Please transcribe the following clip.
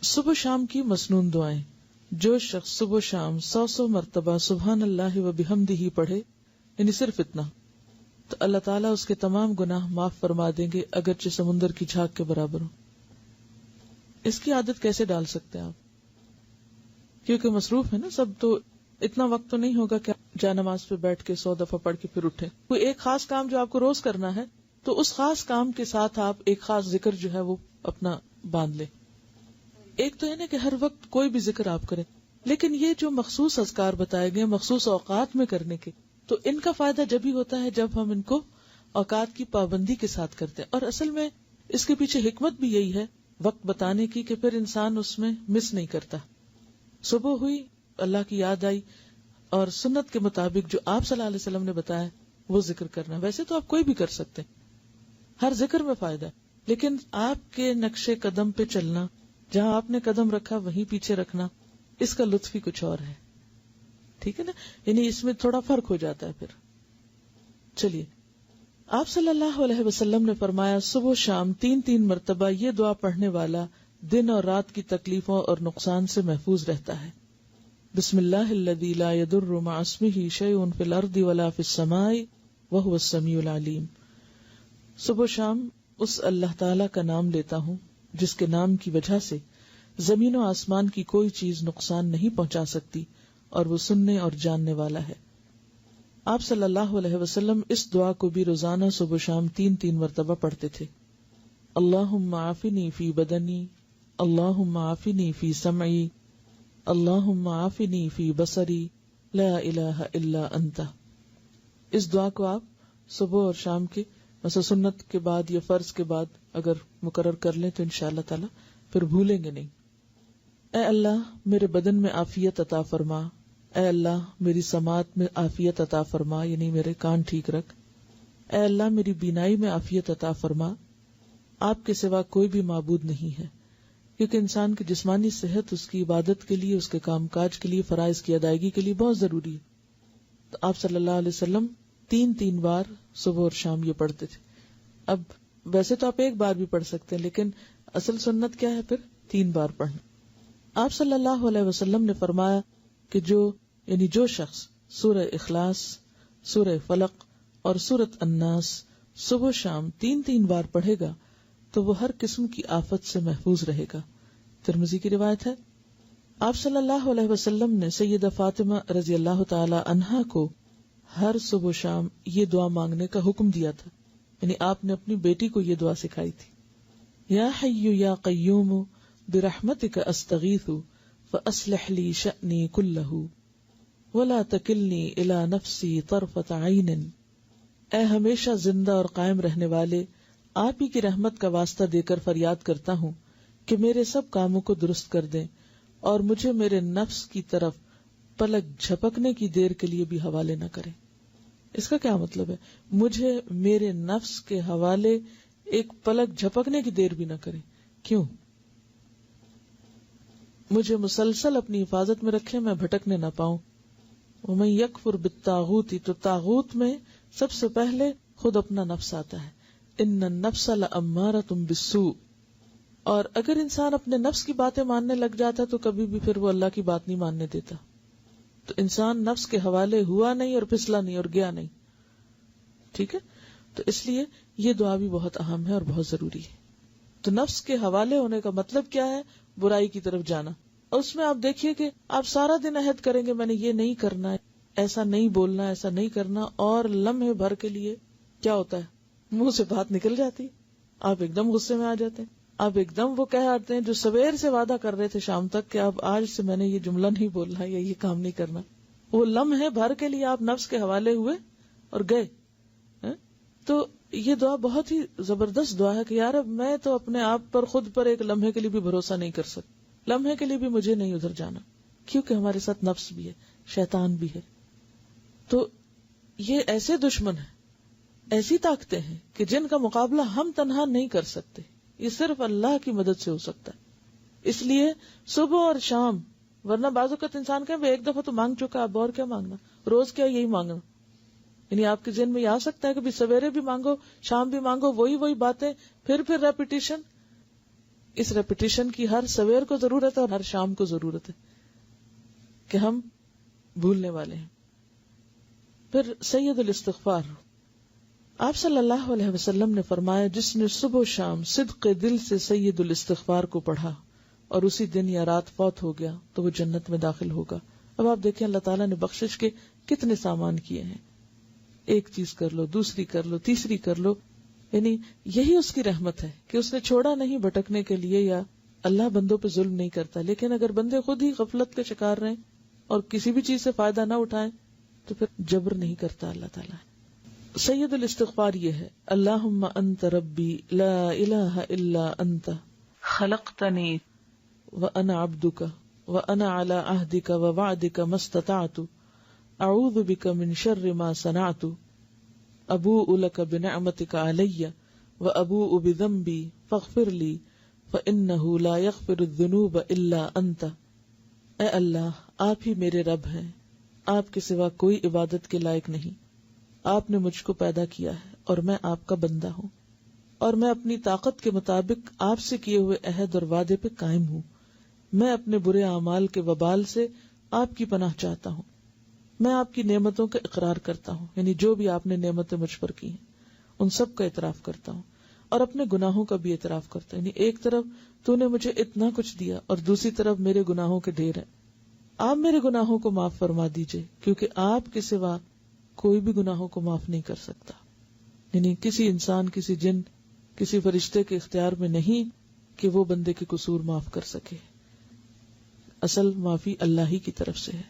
صبح شام کی مسنون دعائیں. جو شخص صبح شام 100 مرتبہ سبحان اللہ و بحمدہ پڑھے، یعنی صرف اتنا، تو اللہ تعالیٰ اس کے تمام گناہ معاف فرما دیں گے، اگرچہ سمندر کی جھاگ کے برابر ہو. اس کی عادت کیسے ڈال سکتے ہیں آپ؟ کیونکہ مصروف ہے نا سب، تو اتنا وقت تو نہیں ہوگا کہ جا نماز پہ بیٹھ کے 100 دفعہ پڑھ کے پھر اٹھے. کوئی ایک خاص کام جو آپ کو روز کرنا ہے، تو اس خاص کام کے ساتھ آپ ایک خاص ذکر جو ہے وہ اپنا باندھ لیں. ایک تو ہے نا کہ ہر وقت کوئی بھی ذکر آپ کریں، لیکن یہ جو مخصوص اذکار بتائے گئے مخصوص اوقات میں کرنے کے، تو ان کا فائدہ جب ہی ہوتا ہے جب ہم ان کو اوقات کی پابندی کے ساتھ کرتے ہیں. اور اصل میں اس کے پیچھے حکمت بھی یہی ہے وقت بتانے کی، کہ پھر انسان اس میں مس نہیں کرتا. صبح ہوئی، اللہ کی یاد آئی، اور سنت کے مطابق جو آپ صلی اللہ علیہ وسلم نے بتایا وہ ذکر کرنا. ویسے تو آپ کوئی بھی کر سکتے ہیں، ہر ذکر میں فائدہ ہے، لیکن آپ کے نقش قدم پہ چلنا، جہاں آپ نے قدم رکھا وہیں پیچھے رکھنا، اس کا لطف ہی کچھ اور ہے. ٹھیک ہے نا، یعنی اس میں تھوڑا فرق ہو جاتا ہے. پھر چلیے، آپ صلی اللہ علیہ وسلم نے فرمایا صبح و شام 3 مرتبہ یہ دعا پڑھنے والا دن اور رات کی تکلیفوں اور نقصان سے محفوظ رہتا ہے. بسم اللہ الذی لا یضر مع اسمہ شیء فی الارض ولا فی السماء وہو السمیع العلیم. صبح و شام اس اللہ تعالی کا نام لیتا ہوں جس کے نام کی وجہ سے زمین و آسمان کی کوئی چیز نقصان نہیں پہنچا سکتی، اور وہ سننے اور جاننے والا ہے. آپ صلی اللہ علیہ وسلم اس دعا کو بھی روزانہ صبح و شام 3 مرتبہ پڑھتے تھے. اللہم عافنی فی بدنی، اللہم عافنی فی سمعی، اللہم عافنی فی بصری، لا الہ الا انت. اس دعا کو آپ صبح اور شام کے مثلا سنت کے بعد یا فرض کے بعد اگر مقرر کر لیں تو انشاءاللہ تعالی پھر بھولیں گے نہیں. اے اللہ میرے بدن میں عافیت عطا فرما، اے اللہ میری سماعت میں عافیت عطا فرما، یعنی میرے کان ٹھیک رکھ. اے اللہ میری بینائی میں عافیت عطا فرما. آپ کے سوا کوئی بھی معبود نہیں ہے، کیونکہ انسان کی جسمانی صحت اس کی عبادت کے لیے، اس کے کام کاج کے لیے، فرائض کی ادائیگی کے لیے بہت ضروری ہے. تو آپ صلی اللہ علیہ وسلم 3 بار صبح اور شام یہ پڑھتے تھے. اب ویسے تو آپ ایک بار بھی پڑھ سکتے ہیں، لیکن اصل سنت کیا ہے؟ پھر 3 بار پڑھنا. آپ صلی اللہ علیہ وسلم نے فرمایا کہ جو شخص سورہ اخلاص، سورہ فلق اور سورۃ الناس صبح شام 3 بار پڑھے گا تو وہ ہر قسم کی آفت سے محفوظ رہے گا. ترمذی کی روایت ہے. آپ صلی اللہ علیہ وسلم نے سیدہ فاطمہ رضی اللہ تعالی عنہا کو ہر صبح شام یہ دعا مانگنے کا حکم دیا تھا، یعنی آپ نے اپنی بیٹی کو یہ دعا سکھائی تھی. یا حی یا قیوم برحمتک استغیث فاصلح لی شأنی کلہ ولا تکلنی الی نفسی طرفۃ عین. اے ہمیشہ زندہ اور قائم رہنے والے، آپ ہی کی رحمت کا واسطہ دے کر فریاد کرتا ہوں کہ میرے سب کاموں کو درست کر دیں اور مجھے میرے نفس کی طرف پلک جھپکنے کی دیر کے لیے بھی حوالے نہ کریں. اس کا کیا مطلب ہے؟ مجھے میرے نفس کے حوالے ایک پلک جھپکنے کی دیر بھی نہ کریں. کیوں؟ مجھے مسلسل اپنی حفاظت میں رکھیں، میں بھٹکنے نہ پاؤں. ومن یکفر بالطاغوت، تو طاغوت میں سب سے پہلے خود اپنا نفس آتا ہے. ان النفس لامارۃ بالسوء. اور اگر انسان اپنے نفس کی باتیں ماننے لگ جاتا ہے تو کبھی بھی پھر وہ اللہ کی بات نہیں ماننے دیتا. تو انسان نفس کے حوالے ہوا نہیں اور پھسلا نہیں اور گیا نہیں. ٹھیک ہے، تو اس لیے یہ دعا بھی بہت اہم ہے اور بہت ضروری ہے. تو نفس کے حوالے ہونے کا مطلب کیا ہے؟ برائی کی طرف جانا. اور اس میں آپ دیکھیے کہ آپ سارا دن عہد کریں گے میں نے یہ نہیں کرنا، ایسا نہیں بولنا، ایسا نہیں کرنا، اور لمحے بھر کے لیے کیا ہوتا ہے؟ منہ سے بات نکل جاتی، آپ ایک دم غصے میں آ جاتے ہیں، آپ ایک دم وہ کہہ آتے ہیں جو سویر سے وعدہ کر رہے تھے شام تک کہ اب آج سے میں نے یہ جملہ نہیں بولنا یا یہ کام نہیں کرنا. وہ لمحے بھر کے لیے آپ نفس کے حوالے ہوئے اور گئے. تو یہ دعا بہت ہی زبردست دعا ہے کہ یار اب میں تو اپنے آپ پر، خود پر ایک لمحے کے لیے بھی بھروسہ نہیں کر سکتا، لمحے کے لیے بھی مجھے نہیں ادھر جانا، کیونکہ ہمارے ساتھ نفس بھی ہے، شیطان بھی ہے. تو یہ ایسے دشمن ہیں، ایسی طاقتیں ہیں کہ جن کا مقابلہ ہم تنہا نہیں کر سکتے، یہ صرف اللہ کی مدد سے ہو سکتا ہے. اس لیے صبح اور شام، ورنہ بعض اوقات انسان کہ ایک دفعہ تو مانگ چکا، اب اور کیا مانگنا، روز کیا یہی مانگنا. یعنی آپ کے ذہن میں یہ آ سکتا ہے کہ سویرے بھی مانگو، شام بھی مانگو، وہی باتیں، پھر ریپیٹیشن. اس ریپیٹیشن کی ہر سویر کو ضرورت ہے اور ہر شام کو ضرورت ہے کہ ہم بھولنے والے ہیں. پھر سید الاستغفار. آپ صلی اللہ علیہ وسلم نے فرمایا جس نے صبح و شام صدق دل سے سید الاستغفار کو پڑھا اور اسی دن یا رات فوت ہو گیا تو وہ جنت میں داخل ہوگا. اب آپ دیکھیں اللہ تعالیٰ نے بخشش کے کتنے سامان کیے ہیں. ایک چیز کر لو، دوسری کر لو، تیسری کر لو. یعنی یہی اس کی رحمت ہے کہ اس نے چھوڑا نہیں بھٹکنے کے لیے، یا اللہ بندوں پہ ظلم نہیں کرتا. لیکن اگر بندے خود ہی غفلت کے شکار رہیں اور کسی بھی چیز سے فائدہ نہ اٹھائیں تو پھر جبر نہیں کرتا اللہ تعالیٰ. سید الاستغفار یہ ہے: اللہم انت ربی لا الہ الا انت خلقتنی وانا عبدک وانا علی عہدک ووعدک ما استطعت اعوذ بک من شر ما صنعت ابوء لک بنعمتک علی وابوء بذنبی فاغفر لی فانہ لا یغفر الذنوب الا انت. اے اللہ، آپ ہی میرے رب ہیں، آپ کے سوا کوئی عبادت کے لائق نہیں. آپ نے مجھ کو پیدا کیا ہے اور میں آپ کا بندہ ہوں، اور میں اپنی طاقت کے مطابق آپ سے کیے ہوئے عہد اور وعدے پہ قائم ہوں. میں اپنے برے اعمال کے وبال سے آپ کی پناہ چاہتا ہوں. میں آپ کی نعمتوں کا اقرار کرتا ہوں، یعنی جو بھی آپ نے نعمتیں مجھ پر کی ہیں ان سب کا اعتراف کرتا ہوں، اور اپنے گناہوں کا بھی اعتراف کرتا ہوں. یعنی ایک طرف تو نے مجھے اتنا کچھ دیا اور دوسری طرف میرے گناہوں کے ڈھیر ہیں. آپ میرے گناہوں کو معاف فرما دیجئے، کیونکہ آپ کے سوا کوئی بھی گناہوں کو معاف نہیں کر سکتا. یعنی کسی انسان، کسی جن، کسی فرشتے کے اختیار میں نہیں کہ وہ بندے کے قصور معاف کر سکے. اصل معافی اللہ ہی کی طرف سے ہے.